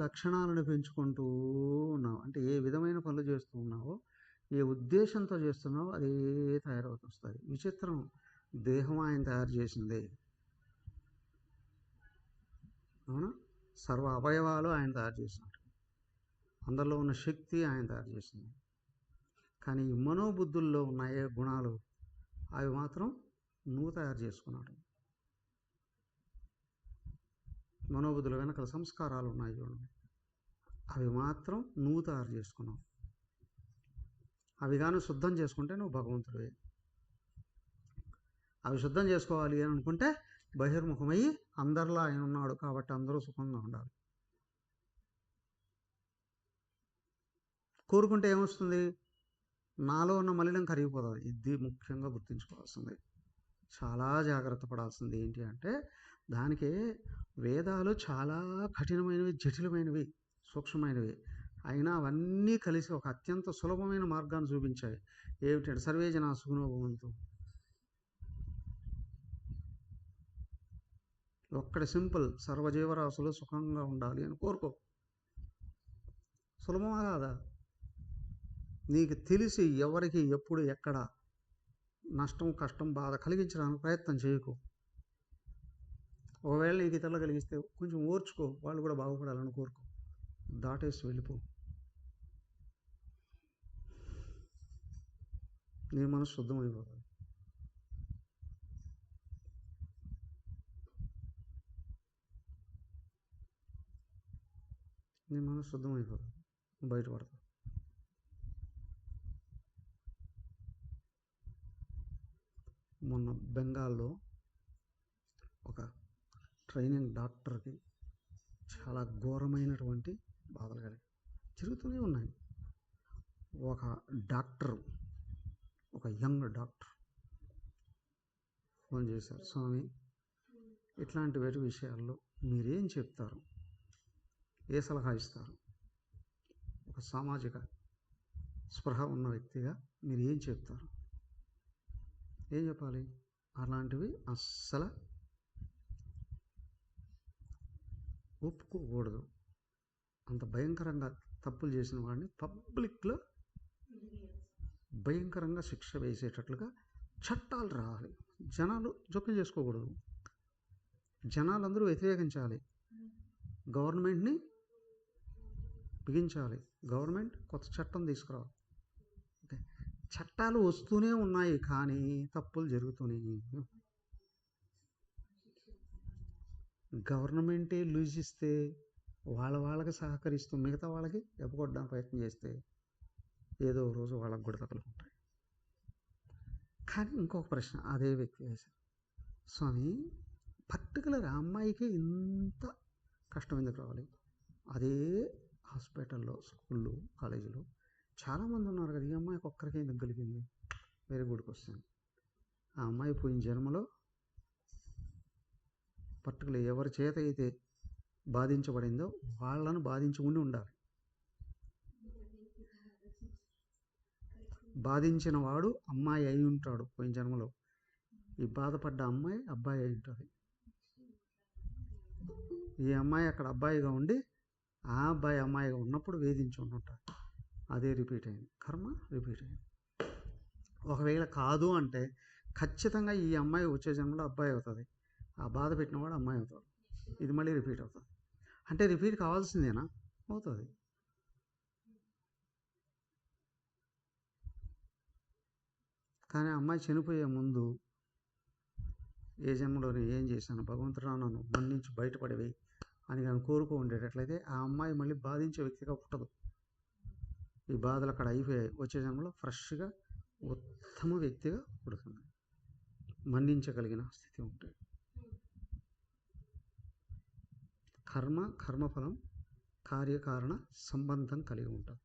లక్షణాలను పెంచుకుంటూ ఉన్నావు అంటే, ఏ విధమైన పనులు చేస్తూ ఉన్నావో, ఏ ఉద్దేశంతో చేస్తున్నావో అదే తయారవుతుంది. విచిత్రం, దేహం ఆయన తయారు చేసిందే, అవునా? సర్వ అవయవాలు ఆయన తయారు చేసినాడు, అందరిలో ఉన్న శక్తి ఆయన తయారు చేసింది. కానీ ఈ మనోబుద్ధుల్లో ఉన్నాయే గుణాలు, అవి మాత్రం నువ్వు తయారు చేసుకున్నాడు. మనోబుద్ధుల వెనకాల సంస్కారాలు ఉన్నాయి చూడండి, అవి మాత్రం నువ్వు తయారు చేసుకున్నావు. అవి కానీ శుద్ధం చేసుకుంటే నువ్వు భగవంతుడివే. అవి శుద్ధం చేసుకోవాలి అని అనుకుంటే బహిర్ముఖమయ్యి అందరిలో ఆయన ఉన్నాడు కాబట్టి అందరూ సుఖంగా ఉండాలి. కోరుకుంటే ఏమొస్తుంది? నాలో ఉన్న మలినం కరిగిపోతుంది. ఇది ముఖ్యంగా గుర్తుంచుకోవాల్సింది, చాలా జాగ్రత్త పడాల్సింది. ఏంటి అంటే దానికి వేదాలు చాలా కఠినమైనవి, జటిలమైనవి, సూక్ష్మమైనవి. అయినా అవన్నీ కలిసి ఒక అత్యంత సులభమైన మార్గాన్ని చూపించాయి. ఏమిటంటే సర్వే జనా సుఖినో భవంతు. ఒక్కటి సింపుల్, సర్వజీవరాశులు సుఖంగా ఉండాలి అని కోరుకో. సులభమా కాదా? నీకు తెలిసి ఎవరికి ఎప్పుడు ఎక్కడ నష్టం కష్టం బాధ కలిగించడానికి ప్రయత్నం చేయకు. ఒకవేళ నీకు ఇతరులు కలిగిస్తే కొంచెం ఓర్చుకో, వాళ్ళు కూడా బాగుపడాలని కోరుకో, దాటేసి వెళ్ళిపో. నీ మనసు శుద్ధమైపోతుంది. నీ మనసు శుద్ధమైపోతుంది, బయటపడతావు. మొన్న బెంగాల్లో ఒక ట్రైనింగ్ డాక్టర్కి చాలా ఘోరమైనటువంటి బాధలు కలిగి జరుగుతూనే ఉన్నాయి. ఒక డాక్టర్, ఒక యంగ్ డాక్టర్ ఫోన్ చేశారు, స్వామి ఇట్లాంటి వేటి విషయాల్లో మీరేం చెప్తారు, ఏ సలహా ఇస్తారు? ఒక సామాజిక స్పృహ ఉన్న వ్యక్తిగా మీరు ఏం చెప్తారు? ఏం చెప్పాలి? అలాంటివి అస్సలు ఒప్పుకోకూడదు. అంత భయంకరంగా తప్పులు చేసిన వాడిని పబ్లిక్లో భయంకరంగా శిక్ష వేసేటట్లుగా చట్టాలు రావాలి. జనాలు జోక్యం చేసుకోకూడదు. జనాలందరూ వ్యతిరేకించాలి, గవర్నమెంట్ని బిగించాలి, గవర్నమెంట్ కొత్త చట్టం తీసుకురావాలి. ఓకే, చట్టాలు వస్తూనే ఉన్నాయి కానీ తప్పులు జరుగుతూనే. గవర్నమెంటే లూజ్ ఇస్తే వాళ్ళకి సహకరిస్తూ మిగతా వాళ్ళకి దెబ్బకొట్టడానికి ప్రయత్నం చేస్తే ఏదో రోజు వాళ్ళకు కూడా తగులుకుంటాయి. కానీ ఇంకొక ప్రశ్న అదే వ్యక్తి వేశారు, స్వామి పర్టికులర్ అమ్మాయికి ఇంత కష్టం ఎందుకు రావాలి? అదే హాస్పిటల్లో, స్కూల్లో, కాలేజీలో చాలామంది ఉన్నారు కదా, ఈ అమ్మాయికి ఒక్కరికే ఎందుకు కలిగింది? Very good question. ఆ అమ్మాయి పోయిన జన్మలో పర్టికులర్ ఎవరి చేత అయితే బాధించబడిందో వాళ్ళను బాధించి ఉండాలి. బాధించిన వాడు అమ్మాయి అయి ఉంటాడు పోయిన జన్మలో, ఈ బాధపడ్డ అమ్మాయి అబ్బాయి అయి ఉంటుంది. ఈ అమ్మాయి అక్కడ అబ్బాయిగా ఉండి ఆ అబ్బాయి అమ్మాయిగా ఉన్నప్పుడు వేధించి ఉంటుంటారు. అదే రిపీట్ అయింది, కర్మ రిపీట్ అయింది. ఒకవేళ కాదు అంటే ఖచ్చితంగా ఈ అమ్మాయి వచ్చే జన్మలో అబ్బాయి అవుతుంది, ఆ బాధ పెట్టినవాడు అమ్మాయి అవుతాడు. ఇది మళ్ళీ రిపీట్ అవుతుంది. అంటే రిపీట్ కావాల్సిందేనా? అవుతుంది. కానీ అమ్మాయి చనిపోయే ముందు ఏ జన్మలో నేను ఏం చేశాను, భగవంతుడా నన్ను మన్నించి బయటపడేవి అని కానీ కోరుకో ఉండేటట్లయితే ఆ అమ్మాయి మళ్ళీ బాధించే వ్యక్తిగా పుట్టదు. ఈ బాధలు అక్కడ అయిపోయాయి, వచ్చే జన్మలో ఫ్రెష్గా ఉత్తమ వ్యక్తిగా పుడుతుంది, మన్నించగలిగిన స్థితి ఉంటుంది. కర్మఫలం కార్యకారణ సంబంధం కలిగి ఉంటుంది.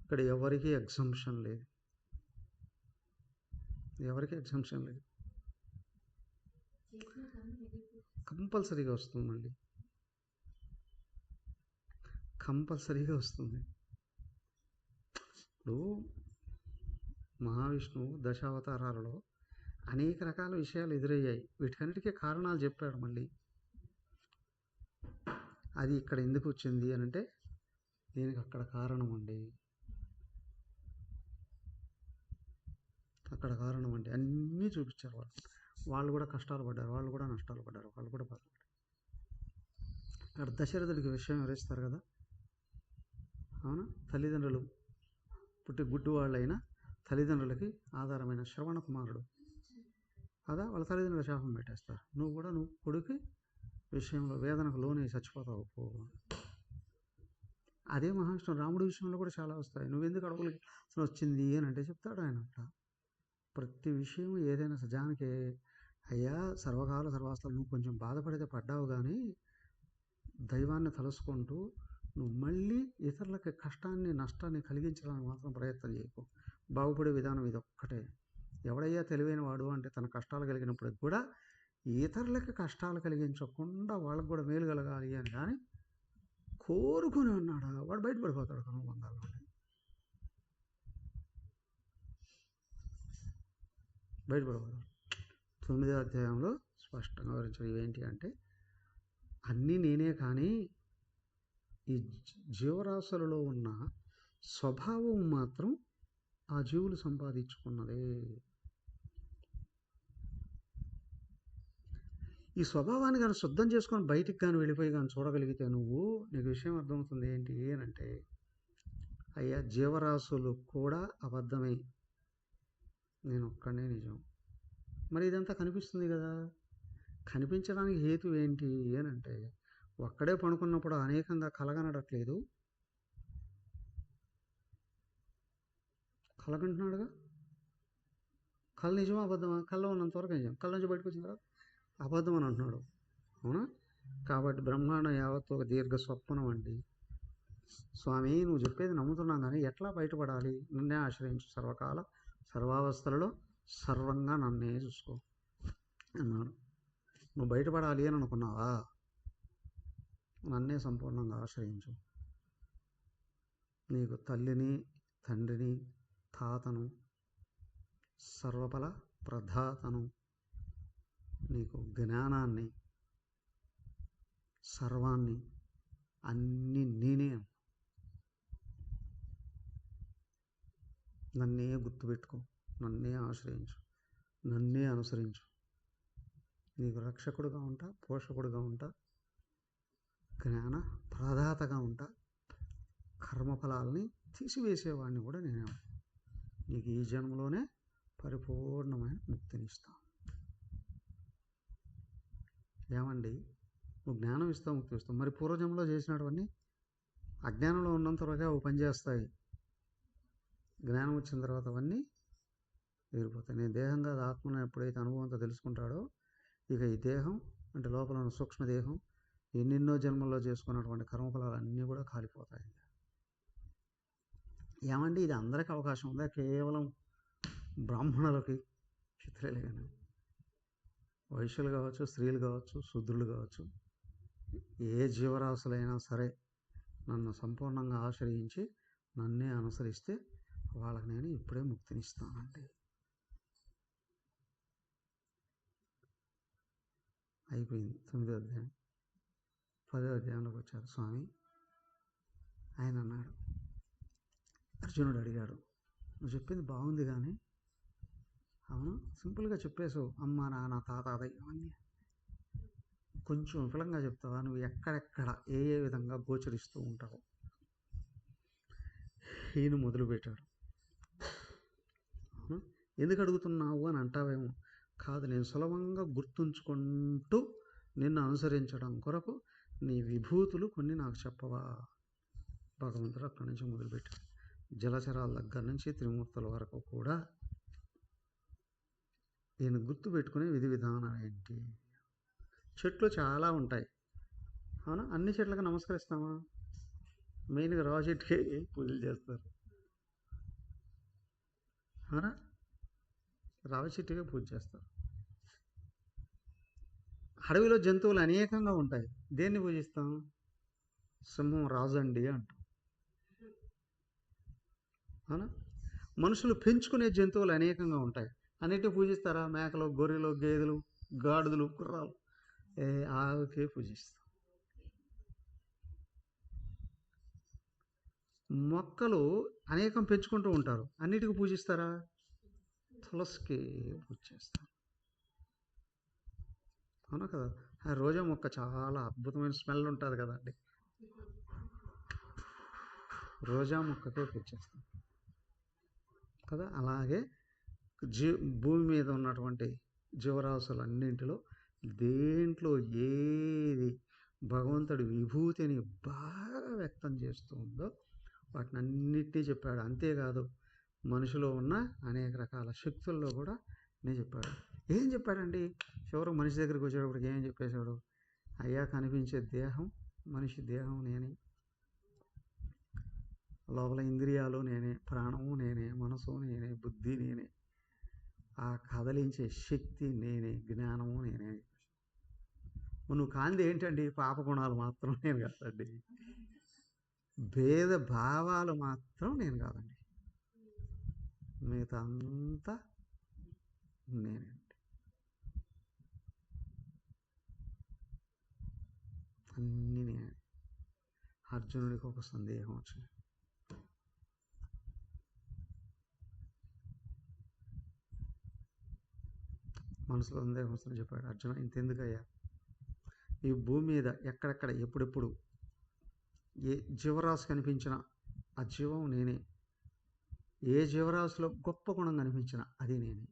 ఇక్కడ ఎవరికి ఎగ్జంప్షన్ లేదు, ఎవరికి ఎగ్జంప్షన్ లేదు. కంపల్సరీగా వస్తుంది, మళ్ళీ కంపల్సరీగా వస్తుంది. ఇప్పుడు మహావిష్ణువు దశావతారాలలో అనేక రకాల విషయాలు ఎదురయ్యాయి, వీటన్నిటికీ కారణాలు చెప్పాడు. మళ్ళీ అది ఇక్కడ ఎందుకు వచ్చింది అని అంటే దీనికి అక్కడ కారణం అండి, అక్కడ కారణం అండి, అన్నీ చూపించారు. వాళ్ళు కూడా కష్టాలు పడ్డారు, వాళ్ళు కూడా నష్టాలు పడ్డారు, వాళ్ళు కూడా బాధపడ్డారు. అక్కడ దశరథుడికి విషయం వివరిస్తారు కదా, అవునా? తల్లిదండ్రులు పుట్టి గుడ్డు వాళ్ళైనా తల్లిదండ్రులకి ఆధారమైన శ్రవణ కుమారుడు కదా, వాళ్ళ తల్లిదండ్రుల శాపం పెట్టేస్తారు. నువ్వు కొడుకు విషయంలో వేదనకు లోనే చచ్చిపోతావు పో. అదే మహావిష్ణువు రాముడి విషయంలో కూడా చాలా వస్తాయి. నువ్వెందుకు అడవులకి వచ్చింది అని అంటే చెప్తాడు ఆయన. అట్లా ప్రతి విషయం ఏదైనా సజానికి అయ్యా సర్వకాల సర్వాస్తలు నువ్వు కొంచెం బాధపడితే పడ్డావు, కానీ దైవాన్ని తలుసుకుంటూ నువ్వు మళ్ళీ ఇతరులకి కష్టాన్ని నష్టాన్ని కలిగించడానికి మాత్రం ప్రయత్నం చేయకు. బాగుపడే విధానం ఇది ఒక్కటే. ఎవడయ్యా తెలివైన వాడు అంటే తన కష్టాలు కలిగినప్పుడు కూడా ఇతరులకి కష్టాలు కలిగించకుండా వాళ్ళకు కూడా మేలు కలగాలి అని కానీ కోరుకుని ఉన్నాడా వాడు బయటపడిపోతాడు కర్మబంధాల నుండి. బయటపడిపోతాడు. 9వ అధ్యాయంలో స్పష్టంగా వివరించారు. ఇవేంటి అంటే అన్నీ నేనే, కానీ ఈ జీవరాశులలో ఉన్న స్వభావం మాత్రం ఆ జీవులు సంపాదించుకున్నదే. ఈ స్వభావాన్ని కానీ శుద్ధం చేసుకొని బయటికి కానీ వెళ్ళిపోయి కానీ చూడగలిగితే నీకు విషయం అర్థమవుతుంది. ఏంటి అంటే అయ్యా, జీవరాశులు కూడా అబద్ధమే, నేను ఒక్కడే నిజం. మరి ఇదంతా కనిపిస్తుంది కదా. కనిపించడానికి హేతు ఏంటి అంటే ఒక్కడే పడుకున్నప్పుడు అనేకంగా కలగనడట్లేదు, కలగంటున్నాడుగా. కళ నిజమా అబద్ధమా? కళ్ళలో ఉన్నంత వరకు నిజం, కళ్ళ నుంచి బయటకు వచ్చిన తర్వాత అబద్ధం అని అంటున్నాడు. అవునా? కాబట్టి బ్రహ్మాండం యావత్తు ఒక దీర్ఘ స్వప్నం అండి. స్వామి, నువ్వు చెప్పేది నమ్ముతున్నాను, కానీ ఎట్లా బయటపడాలి? నన్నే ఆశ్రయించు, సర్వకాల సర్వావస్థలలో సర్వంగా నన్నే చూసుకో అన్నాడు. నువ్వు బయటపడాలి అని అనుకున్నావా? నన్నే సంపూర్ణంగా ఆశ్రయించు. నీకు తల్లిని, తండ్రిని, తాతను, సర్వఫల ప్రదాతను, నీకు జ్ఞానాన్ని, సర్వాన్ని, అన్నీ నేనే. నన్నే గుర్తుపెట్టుకో, నన్నే ఆశ్రయించు, నన్నే అనుసరించు. నీకు రక్షకుడుగా ఉంటా, పోషకుడుగా ఉంటా, జ్ఞాన ప్రదాతగా ఉంటా, కర్మఫలాల్ని తీసివేసేవాడిని కూడా నేనే. నీకు ఈ జన్మలోనే పరిపూర్ణమైన ముక్తినిస్తాను. ఏమండి, నువ్వు జ్ఞానం ఇస్తావు, ముక్తి ఇస్తావు. మరి పూర్వజన్మలో చేసినటువన్నీ అజ్ఞానంలో ఉన్నంత వరకే అవి పనిచేస్తాయి. జ్ఞానం వచ్చిన తర్వాత అవన్నీ వేరిపోతాయి. నేను దేహం కాదు ఆత్మను ఎప్పుడైతే అనుభవంతో తెలుసుకుంటాడో, ఇక ఈ దేహం అంటే లోపల ఉన్న సూక్ష్మదేహం ఎన్నెన్నో జన్మల్లో చేసుకున్నటువంటి కర్మఫలాలు అన్నీ కూడా కాలిపోతాయి. ఏమండి, ఇది అందరికీ అవకాశం ఉందా? కేవలం బ్రాహ్మణులకి, క్షత్రియులే కానీ వైశ్యులు కావచ్చు, స్త్రీలు కావచ్చు, శూద్రులు కావచ్చు, ఏ జీవరాశులైనా సరే నన్ను సంపూర్ణంగా ఆశ్రయించి నన్నే అనుసరిస్తే వాళ్ళకి నేను ఇప్పుడే ముక్తినిస్తానండి. అయిపోయింది 9వ అధ్యాయం. 10వ అధ్యాయంలోకి వచ్చారు స్వామి. ఆయన అన్నాడు, అర్జునుడు అడిగాడు, నువ్వు చెప్పింది బాగుంది, కానీ అవును సింపుల్గా చెప్పేసు, అమ్మ నాన్న తాత అవన్నీ కొంచెం విఫలంగా చెప్తావా? నువ్వు ఎక్కడెక్కడ ఏ విధంగా గోచరిస్తూ ఉంటావు? ఈయన మొదలుపెట్టాడు. ఎందుకు అడుగుతున్నావు అని అంటావేమో. కాదు, నేను సులభంగా గుర్తుంచుకుంటూ నిన్ను అనుసరించడం కొరకు నీ విభూతులు కొన్ని నాకు చెప్పవా? భగవంతుడు అక్కడి నుంచి మొదలుపెట్టాడు. జలచరాల దగ్గర నుంచి త్రిమూర్తుల వరకు కూడా ఈయన గుర్తుపెట్టుకునే విధి విధానం ఏంటి? చెట్లు చాలా ఉంటాయి, అవునా? అన్ని చెట్లకు నమస్కరిస్తామా? మెయిన్గా రావి చెట్టుకే పూజలు చేస్తారు, అవునా? రావి చెట్టుకే పూజ చేస్తారు. అడవిలో జంతువులు అనేకంగా ఉంటాయి, దేన్ని పూజిస్తాం? సింహం రాజు అండి అంటాం, అవునా? మనుషులు పెంచుకునే జంతువులు అనేకంగా ఉంటాయి, అన్నిటిని పూజిస్తారా? మేకలు, గొర్రెలు, గేదెలు, గాడిదలు, గుర్రాలు, ఆవుకే పూజిస్తాం. మొక్కలు అనేకం పెంచుకుంటూ ఉంటారు, అన్నిటికీ పూజిస్తారా? తులసికి పూజ చేస్తారు, అవునా కదా? ఆ రోజా మొక్క చాలా అద్భుతమైన స్మెల్ ఉంటుంది కదండి, రోజా మొక్కకే పూజ చేస్తాం కదా. అలాగే భూమి మీద ఉన్నటువంటి జీవరాశులన్నింటిలో దేంట్లో ఏది భగవంతుడి విభూతిని బాగా వ్యక్తం చేస్తూ ఉందో వాటిని అన్నిటినీ చెప్పాడు. అంతేకాదు, మనిషిలో ఉన్న అనేక రకాల శక్తుల్లో కూడా నేను చెప్పాడు. ఏం చెప్పాడండి? చివరికి మనిషి దగ్గరికి వచ్చేటప్పటికి ఏం చెప్పేశాడు? అయ్యా, కనిపించే దేహం మనిషి దేహం నేనే, లోపల ఇంద్రియాలు నేనే, ప్రాణము నేనే, మనసు నేనే, బుద్ధి నేనే, ఆ కదలించే శక్తి నేనే, జ్ఞానము నేనే. నువ్వు కాంది ఏంటండి? పాపగుణాలు మాత్రం నేను కాదండి. భేద భావాలు మాత్రం నేను కాదండి, మిగతా అంతా నేనండి. అన్నీ నేనే. అర్జునుడికి ఒక సందేహం వచ్చింది. మనసులో సందేహం వస్తుంది, చెప్పాడు, అర్జున ఇంతెందుకయ్యా, ఈ భూమి మీద ఎక్కడెక్కడ ఎప్పుడెప్పుడు ఏ జీవరాశి కనిపించినా ఆ జీవం నేనే, ఏ జీవరాశిలో గొప్ప గుణం కనిపించినా అది నేనే,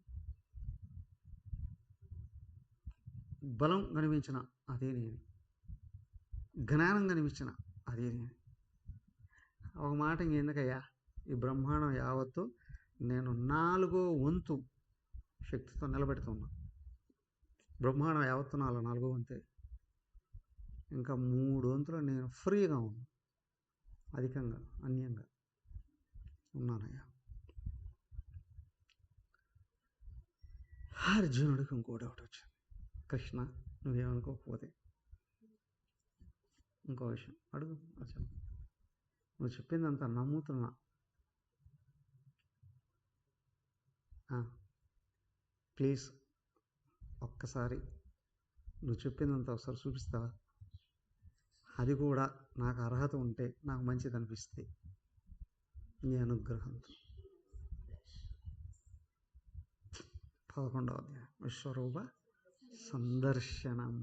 బలం కనిపించిన అదే నేనే, జ్ఞానం కనిపించిన అదే నేనే. ఒక మాట ఇంకెందుకయ్యా, ఈ బ్రహ్మాండం యావత్తు నేను 4వ వంతు శక్తితో నిలబెడుతున్నా. బ్రహ్మాండం యావత్తు 4వ వంతే, ఇంకా 3 వంతులు నేను ఫ్రీగా ఉన్నా, అధికంగా అన్యంగా ఉన్నానయ్యా. అర్జునుడికి ఇంకోటి ఒకటి వచ్చింది, కృష్ణ నువ్వేమనుకోకపోతే ఇంకో విషయం అడుగు అసలు, నువ్వు చెప్పిందంతా నమ్ముతున్నా, ప్లీజ్ ఒక్కసారి నువ్వు చెప్పిందంతా ఒకసారి చూపిస్తావా, అది కూడా నాకు అర్హత ఉంటే నాకు మంచిది అనిపిస్తుంది నీ అనుగ్రహంతో. 11వ అధ్యాయం విశ్వరూప సందర్శనం.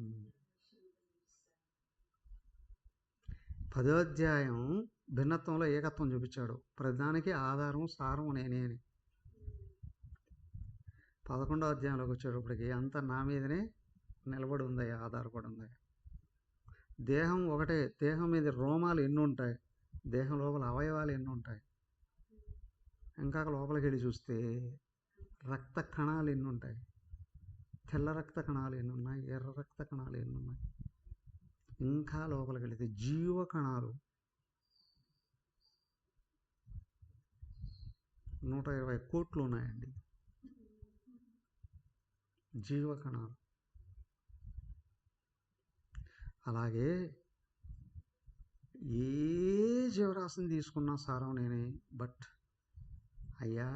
10వ అధ్యాయం భిన్నత్వంలో ఏకత్వం చూపించాడు, ప్రధానికి ఆధారం సారం నేనే అని. 11వ అధ్యాయంలోకి వచ్చేటప్పటికి అంతా నా మీదనే నిలబడి ఉందయ్యా, ఆధారపడి ఉందయ్యా. దేహం ఒకటే, దేహం మీద రోమాలు ఎన్ని ఉంటాయి, దేహం లోపల అవయవాలు ఎన్ని ఉంటాయి, ఇంకా లోపలికి వెళ్ళి చూస్తే రక్త కణాలు ఎన్ని ఉంటాయి, తెల్ల రక్త కణాలు ఎన్ని ఉన్నాయి, ఎర్ర రక్త కణాలు ఎన్ని ఉన్నాయి, ఇంకా లోపలికి వెళితే జీవ కణాలు 120 కోట్లు ఉన్నాయండి, జీవ కణాలు. అలాగే ఏ జీవరాశిని తీసుకున్నా సారం నేనే. బట్ అయ్యా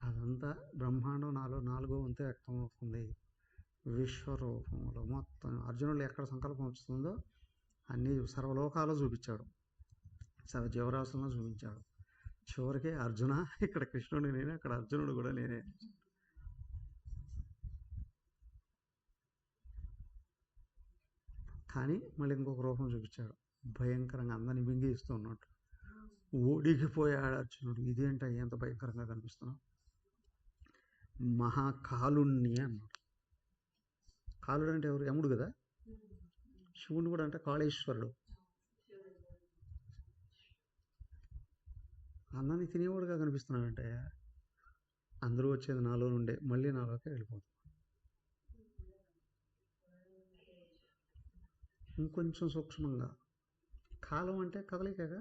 అదంతా బ్రహ్మాండం నాలో 4వ వంతు వ్యక్తం అవుతుంది విశ్వరూపంలో. మొత్తం అర్జునుడు ఎక్కడ సంకల్పం వస్తుందో అన్నీ సర్వలోకాలు చూపించాడు, సర్వ జీవరాశులను చూపించాడు. చివరికి అర్జున ఇక్కడ కృష్ణుడు నేనే, అక్కడ అర్జునుడు కూడా నేనే. కానీ మళ్ళీ ఇంకొక రూపం చూపించాడు, భయంకరంగా అందరిని మింగేస్తూ ఉన్నట్టు. ఓడిగిపోయాడు అర్జునుడు. ఇదేంట ఎంత భయంకరంగా కనిపిస్తున్నావు, మహాకాలుణ్ణి అన్నాడు. కాలుడు అంటే ఎవరు, యముడు కదా. శివుడు కూడా అంటే కాళేశ్వరుడు, అందరినీ తినేవాడుగా కనిపిస్తున్నాడంటే అందరూ వచ్చేది నాలో నుండే, మళ్ళీ నాలోకి వెళ్ళిపోతుంది. ఇంకొంచెం సూక్ష్మంగా, కాలం అంటే కదలికగా,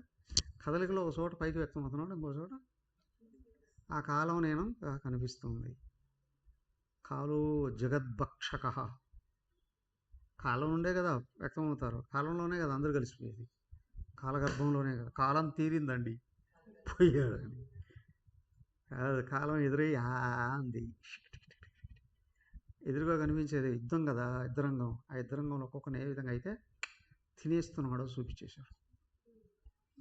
కదలికలో ఒక చోట పైకి వ్యక్తం అవుతున్నాడు, ఇంకో చోట ఆ కాలం నేను కనిపిస్తుంది. కాలు జగద్భక్షక, కాలం నుండే కదా వ్యక్తం అవుతారు, కాలంలోనే కదా అందరూ కలిసిపోయేది, కాలగర్భంలోనే కదా. కాలం తీరిందండి, పోయాడండి, కాలం ఎదురయ్యి అంది. ఎదురుగా కనిపించేది యుద్ధం కదా, యుద్ధరంగం. ఆ యుద్ధరంగంలో ఒక్కొక్కరిని ఏ విధంగా అయితే తినేస్తున్నాడో చూపించేశాడు.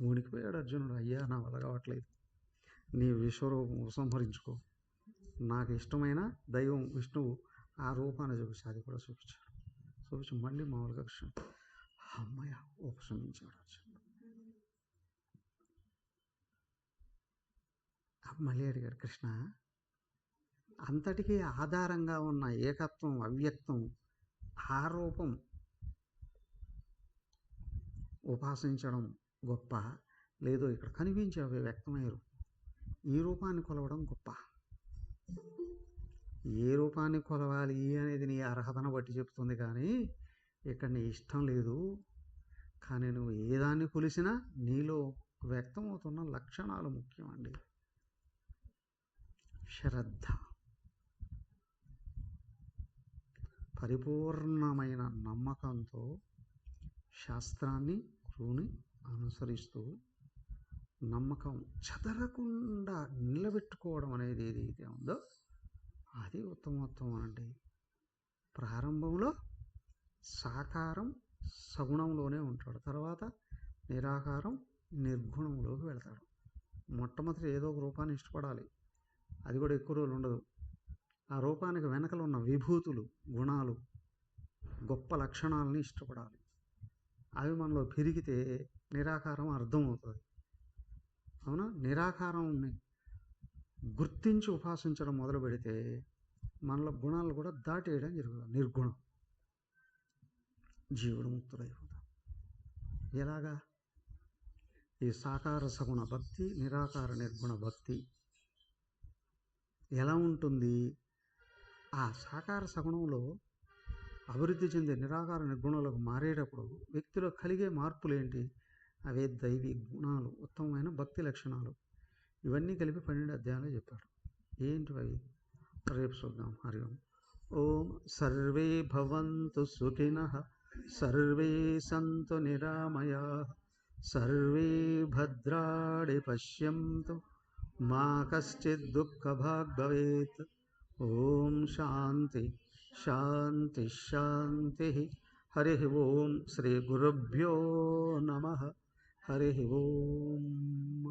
ఊనికిపోయాడు అర్జునుడు. అయ్యా నా వల్ల కావట్లేదు, నీ విశ్వరూపం ఉపసంహరించుకో, నాకు ఇష్టమైన దైవం విష్ణువు ఆ రూపాన్ని చూపించి, అది కూడా చూపించాడు. చూపించి మళ్ళీ మామూలుగా కృష్ణుడు అమ్మయ్య ఉపశమించాడు అర్జునుడు. మళ్ళీ అడిగాడు, కృష్ణ అంతటికీ ఆధారంగా ఉన్న ఏకత్వం అవ్యక్తం ఆ రూపం ఉపాసించడం గొప్ప, లేదు ఇక్కడ కనిపించే వ్యక్తమయ్యే రూపం, ఈ రూపాన్ని కొలవడం గొప్ప. ఏ రూపాన్ని కొలవాలి అనేది నీ అర్హతను బట్టి చెప్తుంది, కానీ ఇక్కడ నీ ఇష్టం లేదు. కానీ నువ్వు ఏ దాన్ని కొలిసినా నీలో వ్యక్తమవుతున్న లక్షణాలు ముఖ్యమండి. శ్రద్ధ, పరిపూర్ణమైన నమ్మకంతో శాస్త్రాన్ని గురువుని అనుసరిస్తూ నమ్మకం చెదరకుండా నిలబెట్టుకోవడం అనేది ఏదైతే ఉందో అది ఉత్తమోత్తమం అండి. ప్రారంభంలో సాకారం సగుణంలోనే ఉంటాడు, తర్వాత నిరాకారం నిర్గుణంలోకి వెళ్తాడు. మొట్టమొదటి ఏదో ఒక రూపాన్ని ఇష్టపడాలి, అది కూడా ఎక్కువ రోజులు ఉండదు. ఆ రూపానికి వెనకలు ఉన్న విభూతులు, గుణాలు, గొప్ప లక్షణాలని ఇష్టపడాలి. అవి మనలో పెరిగితే నిరాకారం అర్థమవుతుంది. అవునా? నిరాకారాన్ని గుర్తించి ఉపాసించడం మొదలు పెడితే మనలో గుణాలు కూడా దాటేయడం జరుగుతుంది. నిర్గుణం, జీవుడు ముక్తుడైపోతాడు. ఎలాగా? ఈ సాకార సగుణ భక్తి, నిరాకార నిర్గుణ భక్తి ఎలా ఉంటుంది? ఆ సాకార సగుణంలో అభివృద్ధి చెందే నిరాకార నిర్గుణాలకు మారేటప్పుడు వ్యక్తిలో కలిగే మార్పులు ఏంటి? అవే దైవీ గుణాలు, ఉత్తమమైన భక్తి లక్షణాలు. ఇవన్నీ కలిపి 12 అధ్యాయాలు చెప్పారు. ఏంటివి? రేపు చూద్దాం. హరి ఓం. ఓం సర్వే భవంతు సుఖినః, సర్వే సంతు నిరామయాః, సర్వే భద్రాణి పశ్యంతు, మా కశ్చిద్ దుఃఖభాగ్ భవేత్. ఓం శాంతి శాంతి శాంతి. హరి ఓం. శ్రీ గురుభ్యో నమః. హరి ఓం.